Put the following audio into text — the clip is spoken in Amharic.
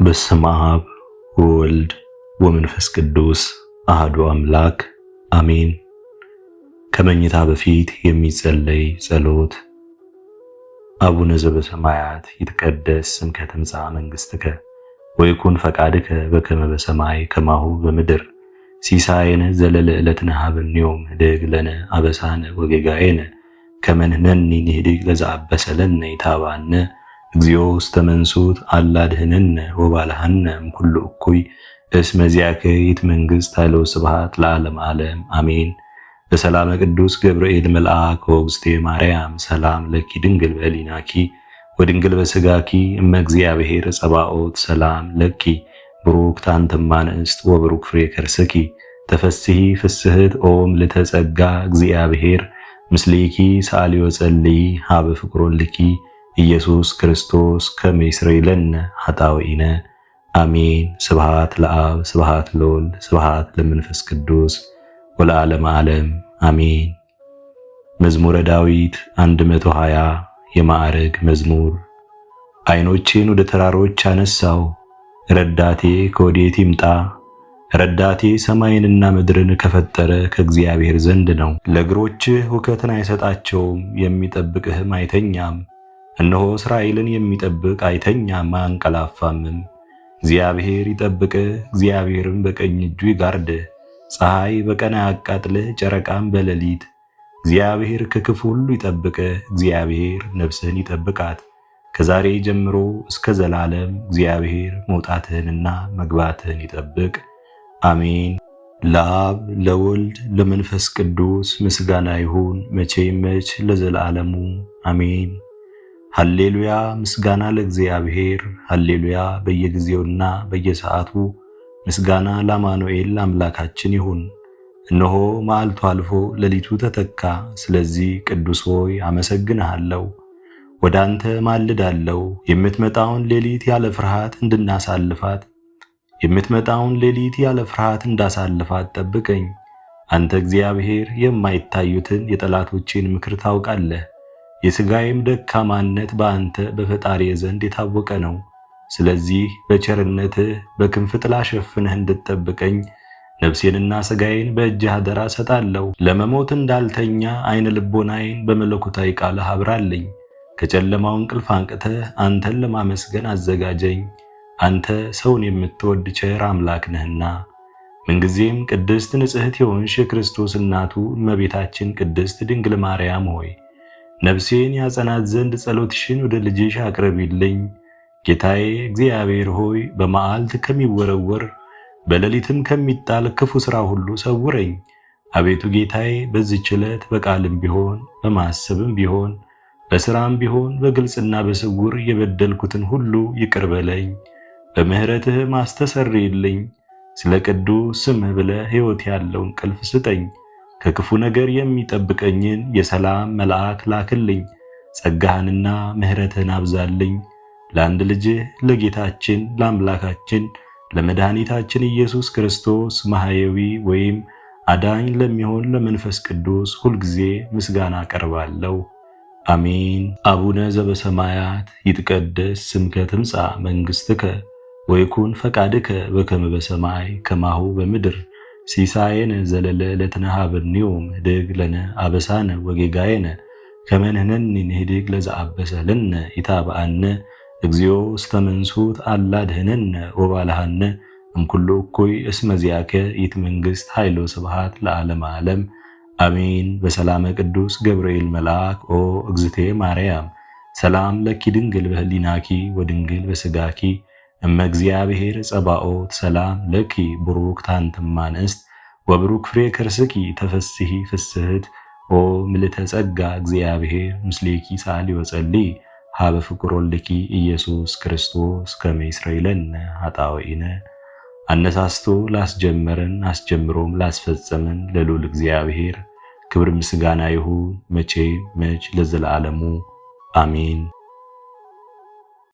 በስመ አብ ወወልድ ወመንፈስ ቅዱስ አሐዱ አምላክ አሜን። ከመኝታ በፊት የሚጸለይ ጸሎት። አቡነ ዘበሰማያት ይትቀደስ ስምከ ትምጻእ መንግሥትከ ወይኩን ፈቃድከ በከመ በሰማይ ከማሁ በምድር ሲሳየነ ዘለለዕለትነ ሀበነ ዮም ህድግ ለነ አበሳነ ወጌጋየነ ከመ ንሕነኒ ንህድግ ለዘአበሰ ለነ ኢታብአነ እግዚኦ ውስተ መንሱት አላድህነነ ወባልሐነ እምኩሉ እኩይ እስመ ዚአከ ይእቲ ኃይለ ወስብሐት ለዓለመ ዓለም አሜን። በሰላመ ቅዱስ ገብርኤል መልአክ ወእግዝእቴ ማርያም ሰላም ለኪ ድንግል በኅሊናኪ ወድንግል በሥጋኪ እመ እግዚአብሔር ጸባኦት ሰላም ለኪ ብሩክት አንቲ እማንስት ወብሩክ ፍሬ ከርስኪ ተፈሥሒ ፍስሕት ኦ ምልዕተ ጸጋ እግዚአብሔር ምስሌኪ ሰአሊ ወጸልዪ ሀበ ፍቁር ልኪ ኢየሱስ ክርስቶስ ከመ ይስረይ ለነ ኃጣውኢነ አሜን። ስብሐት ለአብ ስብሐት ለወልድ ስብሐት ለመንፈስ ቅዱስ ወለዓለመ ዓለም አሜን። መዝሙረ ዳዊት 120 የማዕረግ መዝሙር። ዓይኖቼን ወደ ተራሮች አነሳው፣ ረዳቴ ከወዴት ይምጣ? ረዳቴ ሰማይንና ምድርን ከፈጠረ ከእግዚአብሔር ዘንድ ነው። ለእግሮችህ ሁከትን አይሰጣቸውም፣ የሚጠብቅህም አይተኛም። እነሆ እስራኤልን የሚጠብቅ አይተኛም አያንቀላፋምም። እግዚአብሔር ይጠብቅህ፣ እግዚአብሔርም በቀኝ እጁ ይጋርድህ። ፀሐይ በቀን አያቃጥልህ፣ ጨረቃም በሌሊት። እግዚአብሔር ከክፉ ሁሉ ይጠብቅህ፣ እግዚአብሔር ነፍስህን ይጠብቃት። ከዛሬ ጀምሮ እስከ ዘላለም እግዚአብሔር መውጣትህንና መግባትህን ይጠብቅ። አሜን። ለአብ ለወልድ ለመንፈስ ቅዱስ ምስጋና ይሁን መቼም መች ለዘላለሙ አሜን። ሃሌሉያ ምስጋና ለእግዚአብሔር፣ ሃሌሉያ በየጊዜውና በየሰዓቱ ምስጋና ለአማኑኤል አምላካችን ይሁን። እነሆ መዓልቱ አልፎ ሌሊቱ ተተካ። ስለዚህ ቅዱስ ሆይ አመሰግንሃለሁ፣ ወደ አንተ ማልዳለሁ። የምትመጣውን ሌሊት ያለ ፍርሃት እንድናሳልፋት የምትመጣውን ሌሊት ያለ ፍርሃት እንዳሳልፋት ጠብቀኝ። አንተ እግዚአብሔር የማይታዩትን የጠላቶቼን ምክር ታውቃለህ። የሥጋዬም ደካማነት በአንተ በፈጣሪ ዘንድ የታወቀ ነው። ስለዚህ በቸርነትህ በክንፍ ጥላ ሸፍነህ እንድትጠብቀኝ ነፍሴንና ሥጋዬን በእጅህ አደራ ሰጣለሁ። ለመሞት እንዳልተኛ ዓይነ ልቦናዬን በመለኮታዊ ቃልህ አብራልኝ። ከጨለማው እንቅልፍ አንቅተህ አንተን ለማመስገን አዘጋጀኝ። አንተ ሰውን የምትወድ ቸር አምላክ ነህና። ምንጊዜም ቅድስት ንጽሕት የሆንሽ የክርስቶስ እናቱ እመቤታችን ቅድስት ድንግል ማርያም ሆይ ነፍሴን ያጸናት ዘንድ ጸሎትሽን ወደ ልጅሽ አቅርቢልኝ። ጌታዬ እግዚአብሔር ሆይ በመዓልት ከሚወረወር በሌሊትም ከሚጣል ክፉ ሥራ ሁሉ ሰውረኝ። አቤቱ ጌታዬ በዚህች ዕለት በቃልም ቢሆን በማሰብም ቢሆን በሥራም ቢሆን በግልጽና በስውር የበደልኩትን ሁሉ ይቅር በለኝ፣ በምሕረትህም አስተሰርይልኝ። ስለ ቅዱስ ስምህ ብለህ ሕይወት ያለው እንቅልፍ ስጠኝ። ከክፉ ነገር የሚጠብቀኝን የሰላም መልአክ ላክልኝ። ጸጋህንና ምሕረትህን አብዛልኝ። ለአንድ ልጅህ ለጌታችን ለአምላካችን ለመድኃኒታችን ኢየሱስ ክርስቶስ ማህየዊ ወይም አዳኝ ለሚሆን ለመንፈስ ቅዱስ ሁልጊዜ ምስጋና አቀርባለሁ። አሜን። አቡነ ዘበሰማያት ይትቀደስ ስምከ ትምጻእ መንግሥትከ ወይኩን ፈቃድከ በከመ በሰማይ ከማሁ በምድር ሲሳየነ ዘለለዕለትነ ሀበነ ዮም ህድግ ለነ አበሳነ ወጌጋየነ ከመ ንሕነኒ ንህድግ ለዘአበሰ ለነ ኢታብአነ እግዚኦ ውስተ መንሱት አላድህነነ ወባልሐነ እምኩሉ እኩይ እስመ ዚአከ ይእቲ መንግሥት ኃይለ ወስብሐት ለዓለመ ዓለም አሜን። በሰላመ ቅዱስ ገብርኤል መልአክ ኦ እግዝእቴ ማርያም ሰላም ለኪ ድንግል በኅሊናኪ ወድንግል በሥጋኪ እመ እግዚአብሔር ጸባኦት ሰላም ለኪ ብሩክት አንቲ እማንስት ወብሩክ ፍሬ ከርስኪ ተፈሥሒ ፍስሕት ኦ ምልዕተ ጸጋ እግዚአብሔር ምስሌኪ ሰአሊ ወጸልዪ ሀበ ፍቁር ወልድኪ ኢየሱስ ክርስቶስ ከመ ይስረይ ለነ ኃጣውኢነ። አነሳስቶ ላስጀመረን አስጀምሮም ላስፈጸመን ለልዑል እግዚአብሔር ክብር ምስጋና ይሁን መቼ መች ለዘላለሙ አሜን።